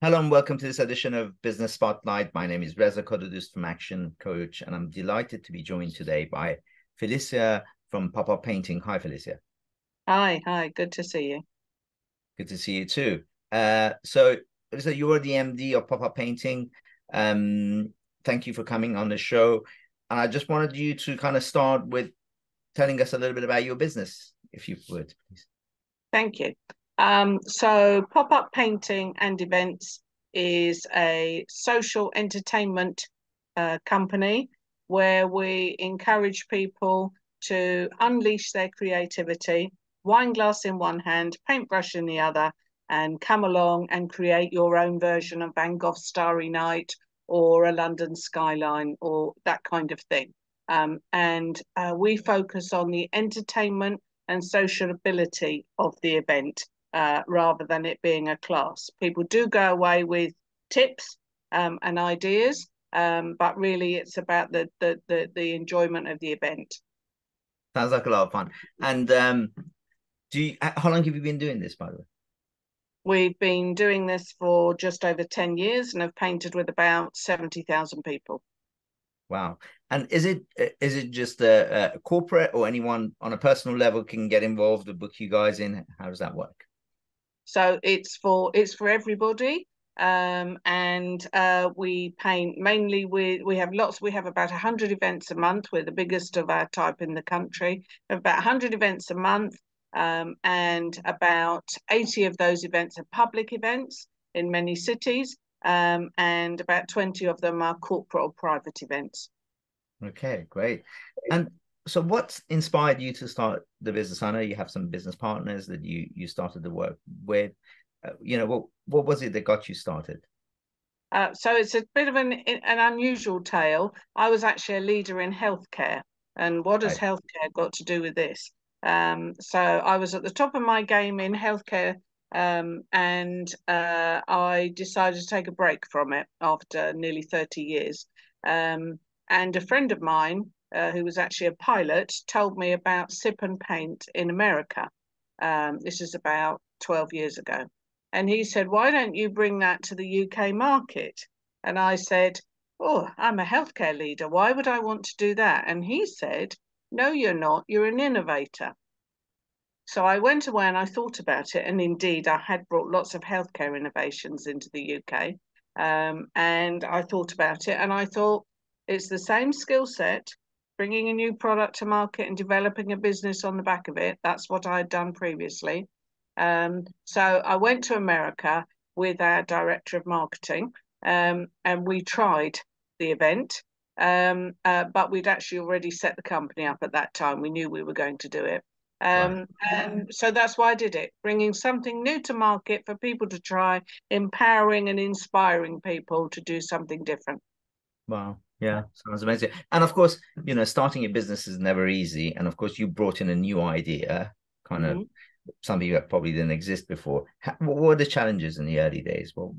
Hello and welcome to this edition of Business Spotlight. My name is Reza Kodudus from Action Coach, and I'm delighted to be joined today by Phyllissa from Pop-Up Painting. Hi, Phyllissa. Hi, good to see you. Good to see you too. So Phyllissa, you are the MD of Pop-Up Painting. Thank you for coming on the show. And I just wanted you to kind of start with telling us a little bit about your business, if you would, please. Thank you. So pop-up painting and events is a social entertainment company where we encourage people to unleash their creativity, wine glass in one hand, paintbrush in the other, and come along and create your own version of Van Gogh's Starry Night or a London skyline or that kind of thing. And we focus on the entertainment and sociability of the event rather than it being a class. People do go away with tips and ideas, but really it's about the enjoyment of the event. Sounds like a lot of fun. And how long have you been doing this, by the way? We've been doing this for just over 10 years and have painted with about 70,000 people. Wow. And is it just a corporate, or anyone on a personal level can get involved or book you guys in? How does that work? So it's for everybody. And we paint mainly we have about 100 events a month. We're the biggest of our type in the country. We have about 100 events a month, and about 80 of those events are public events in many cities, and about 20 of them are corporate or private events. Okay, great. And so what inspired you to start the business? I know you have some business partners that you started the work with. What was it that got you started? So it's a bit of an unusual tale. I was actually a leader in healthcare, and what has Right. healthcare got to do with this? So I was at the top of my game in healthcare, and I decided to take a break from it after nearly 30 years. And a friend of mine, who was actually a pilot, told me about sip and paint in America. This is about 12 years ago. And he said, why don't you bring that to the UK market? And I said, oh, I'm a healthcare leader. Why would I want to do that? And he said, no, you're not. You're an innovator. So I went away and I thought about it. And indeed, I had brought lots of healthcare innovations into the UK. And I thought about it and I thought it's the same skill set, bringing a new product to market and developing a business on the back of it. That's what I had done previously. So I went to America with our director of marketing, and we tried the event, but we'd actually already set the company up at that time. We knew we were going to do it. Right. And so that's why I did it, bringing something new to market for people to try, empowering and inspiring people to do something different. Wow. Yeah, sounds amazing. And of course, starting a business is never easy. And of course, you brought in a new idea, kind of Mhm. something that probably didn't exist before. What were the challenges in the early days? Well,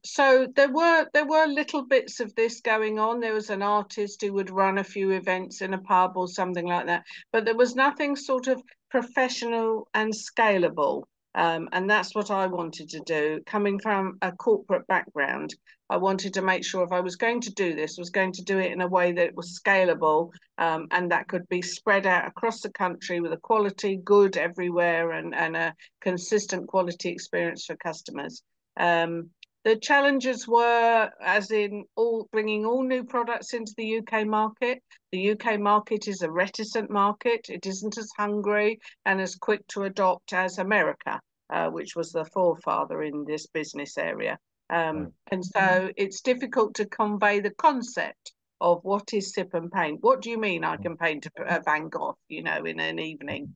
So there were little bits of this going on. There was an artist who would run a few events in a pub or something like that, but there was nothing sort of professional and scalable. And that's what I wanted to do. Coming from a corporate background, I wanted to make sure if I was going to do this, was going to do it in a way that it was scalable, and that could be spread out across the country with a quality good everywhere and a consistent quality experience for customers. Um, the challenges were, as in all bringing all new products into the UK market. The UK market is a reticent market. It isn't as hungry and as quick to adopt as America, which was the forefather in this business area. right. And so it's difficult to convey the concept of what is sip and paint. What do you mean I can paint a Van Gogh, in an evening?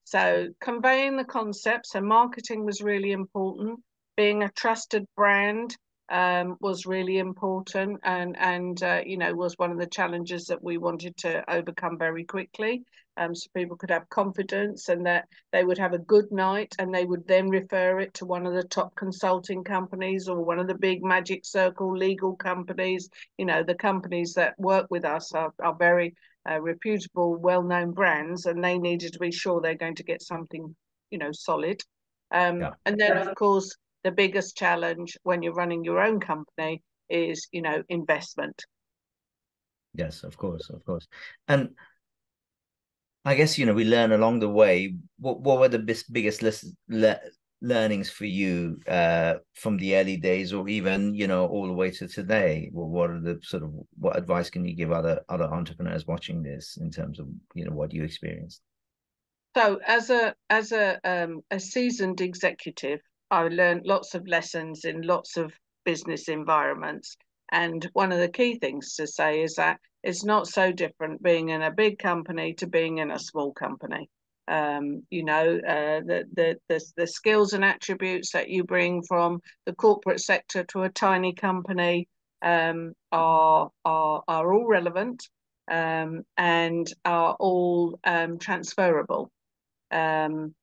So conveying the concepts and marketing was really important. Being a trusted brand was really important, and was one of the challenges that we wanted to overcome very quickly, so people could have confidence and that they would have a good night and they would then refer it to one of the top consulting companies or one of the big magic circle legal companies. The companies that work with us are very reputable, well-known brands, and they needed to be sure they're going to get something solid. Yeah. And then, of course, the biggest challenge when you're running your own company is, investment. Yes, of course, of course. And I guess, we learn along the way. What were the biggest learnings for you from the early days, or even, all the way to today? Well, what are the sort of, what advice can you give other entrepreneurs watching this in terms of, what you experienced? So as a seasoned executive, I learned lots of lessons in lots of business environments. And one of the key things to say is that it's not so different being in a big company to being in a small company. The skills and attributes that you bring from the corporate sector to a tiny company are all relevant, and are all transferable. Um,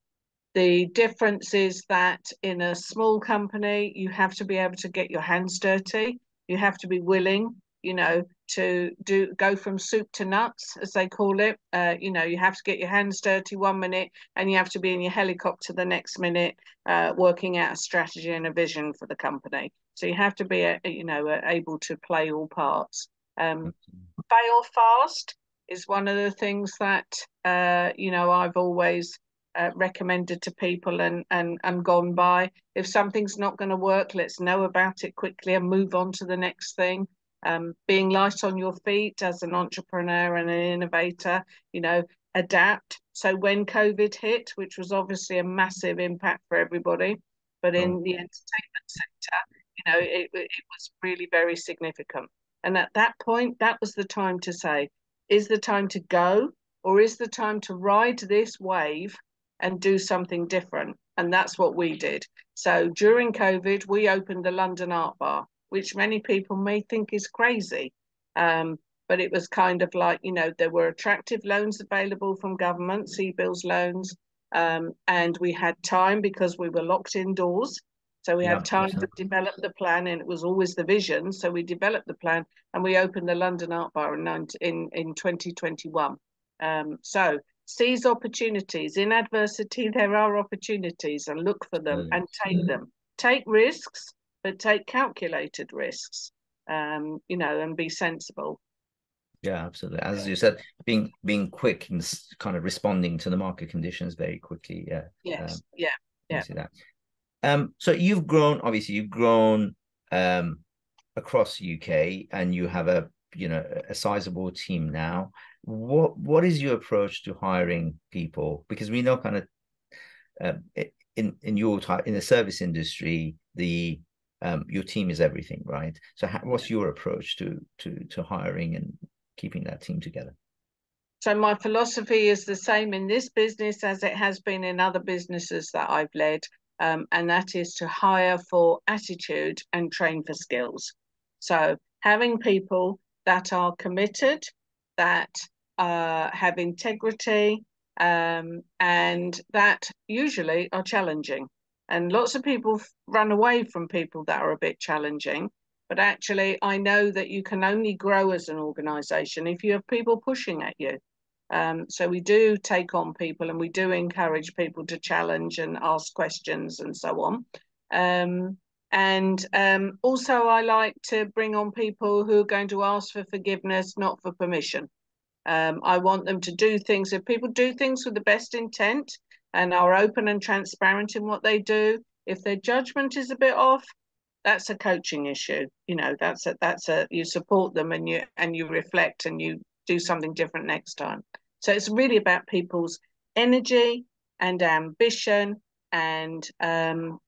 the difference is that in a small company, you have to be able to get your hands dirty. You have to be willing, to go from soup to nuts, as they call it. You have to get your hands dirty one minute, and you have to be in your helicopter the next minute, working out a strategy and a vision for the company. So you have to be, able to play all parts. Fail fast is one of the things that I've always recommended to people and gone by. If something's not going to work, let's know about it quickly and move on to the next thing. Being light on your feet as an entrepreneur and an innovator, adapt. So when COVID hit, which was obviously a massive impact for everybody, but in the entertainment sector, it was really very significant. And at that point, that was the time to say, is the time to go, or is the time to ride this wave and do something different? And that's what we did. So during COVID, we opened the London Art Bar, which many people may think is crazy. But it was kind of like, there were attractive loans available from government, CBILS loans. And we had time because we were locked indoors. So we Yeah, had time to absolutely. develop the plan, and it was always the vision. So we developed the plan, and we opened the London Art Bar in 2021. So seize opportunities. In adversity, there are opportunities, and look for them and take them. Take risks, but take calculated risks, and be sensible. Yeah, absolutely. As you said, being quick and kind of responding to the market conditions very quickly. Yeah. Yes. Yeah. You Yeah. see that. So you've grown across UK, and you have a sizable team now. What is your approach to hiring people? Because we know kind of in your type in the service industry, the your team is everything, right? So what's your approach to hiring and keeping that team together? So my philosophy is the same in this business as it has been in other businesses that I've led, and that is to hire for attitude and train for skills. So having people that are committed, that have integrity, and that usually are challenging. And lots of people run away from people that are a bit challenging. But actually, I know that you can only grow as an organization if you have people pushing at you. So we do take on people, and we do encourage people to challenge and ask questions and so on. And also, I like to bring on people who are going to ask for forgiveness, not for permission. I want them to do things. If people do things with the best intent and are open and transparent in what they do, if their judgment is a bit off, that's a coaching issue. That's a you support them, and you reflect, and you do something different next time. So it's really about people's energy and ambition, and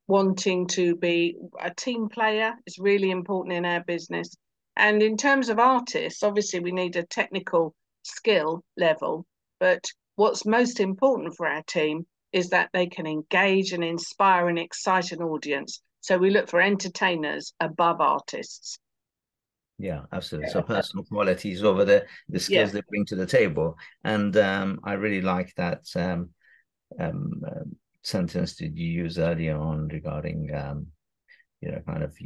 wanting to be a team player is really important in our business. And in terms of artists, obviously we need a technical skill level, but what's most important for our team is that they can engage and inspire and excite an audience. So we look for entertainers above artists. Yeah, absolutely. So personal qualities over the Yeah. skills they bring to the table, and I really like that um, uh, sentence that you used earlier on regarding kind of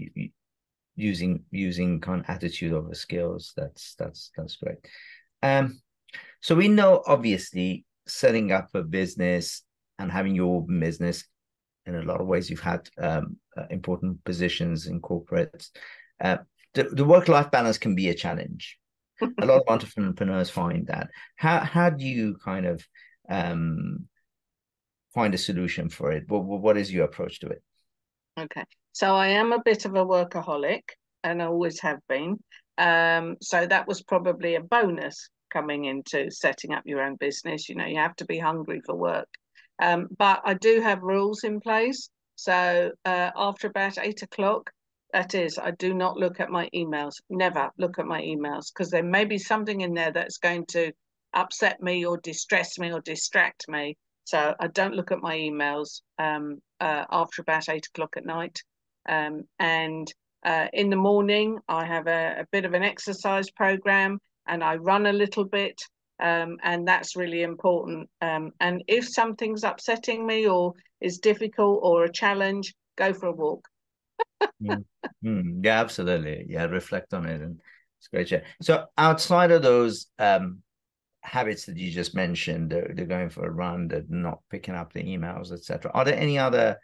using kind of attitude over skills. That's great. Um, so we know obviously setting up a business and having your business in a lot of ways you've had important positions in corporates. Uh, the work-life balance can be a challenge. A lot of entrepreneurs find that. How do you kind of find a solution for it? What is your approach to it? Okay. So I am a bit of a workaholic and I always have been. So that was probably a bonus coming into setting up your own business. You know, you have to be hungry for work. But I do have rules in place. So after about 8 o'clock, that is, I do not look at my emails, never look at my emails, because there may be something in there that's going to upset me or distress me or distract me. So I don't look at my emails after about 8 o'clock at night. And in the morning, I have a bit of an exercise program and I run a little bit. And that's really important. And if something's upsetting me or is difficult or a challenge, go for a walk. Mm. Yeah, absolutely. Yeah, reflect on it, and it's great. Yeah. So outside of those habits that you just mentioned, they're going for a run, they're not picking up the emails, etc. Are there any other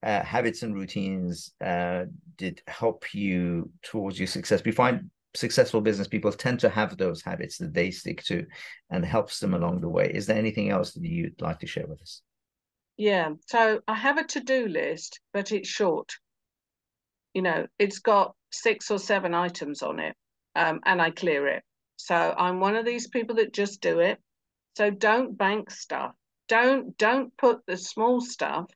habits and routines did help you towards your success? We find successful business people tend to have those habits that they stick to and helps them along the way. Is there anything else that you'd like to share with us? Yeah. So I have a to-do list, but it's short. You know, it's got 6 or 7 items on it, and I clear it. So I'm one of these people that just do it. So don't bank stuff. Don't put the small stuff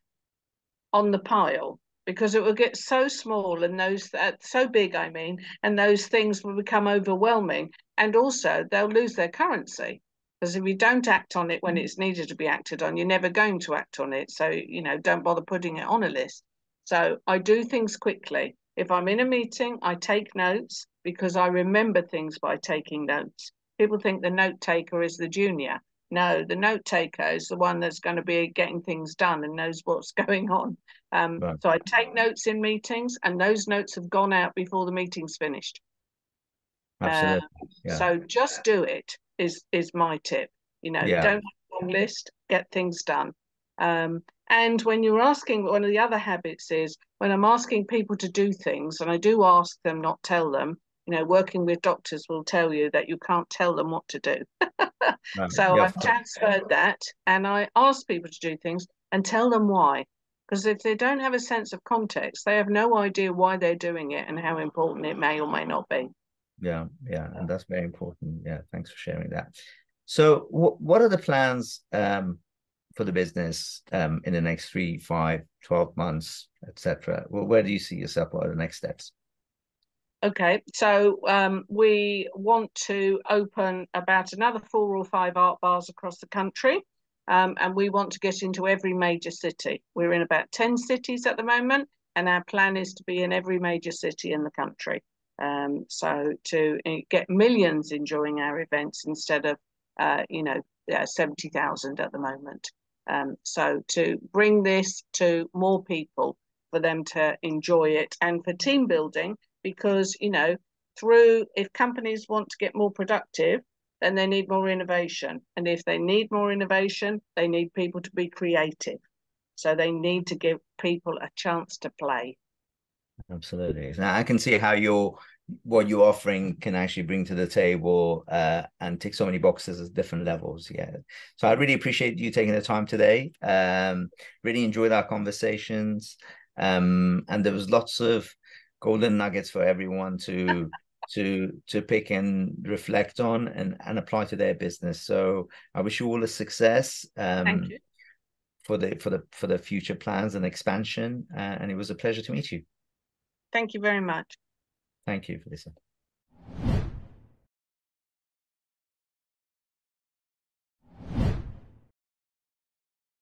on the pile because it will get so small and those so big, I mean, and those things will become overwhelming. And also they'll lose their currency. Because if you don't act on it when it's needed to be acted on, you're never going to act on it. So, you know, don't bother putting it on a list. So I do things quickly. If I'm in a meeting, I take notes because I remember things by taking notes. People think the note taker is the junior. No, the note taker is the one that's going to be getting things done and knows what's going on. Right. So I take notes in meetings, and those notes have gone out before the meeting's finished. Uh, Absolutely. Yeah. so just do it is my tip. You know, Yeah. don't have a long list, get things done. And when you're asking, one of the other habits is when I'm asking people to do things, and I do ask them, not tell them. You know, working with doctors will tell you that you can't tell them what to do. Right. So Yeah. I've transferred that and I ask people to do things and tell them why. Because if they don't have a sense of context, they have no idea why they're doing it and how important it may or may not be. Yeah. Yeah. And that's very important. Yeah. Thanks for sharing that. So what are the plans for the business in the next 3, 5, 12 months, etc.? Well, where do you see yourself? What are the next steps? Okay, so we want to open about another 4 or 5 art bars across the country, and we want to get into every major city. We're in about 10 cities at the moment, and our plan is to be in every major city in the country. So to get millions enjoying our events instead of, 70,000 at the moment. So to bring this to more people for them to enjoy it and for team building because if companies want to get more productive, then they need more innovation, and if they need more innovation, they need people to be creative, so they need to give people a chance to play. Absolutely. Now I can see how what you're offering can actually bring to the table and tick so many boxes at different levels. Yeah. So I really appreciate you taking the time today. Really enjoyed our conversations. And there was lots of golden nuggets for everyone to pick and reflect on and apply to their business. So I wish you all the success Thank you. for the future plans and expansion. And it was a pleasure to meet you. Thank you very much. Thank you, Phyllissa.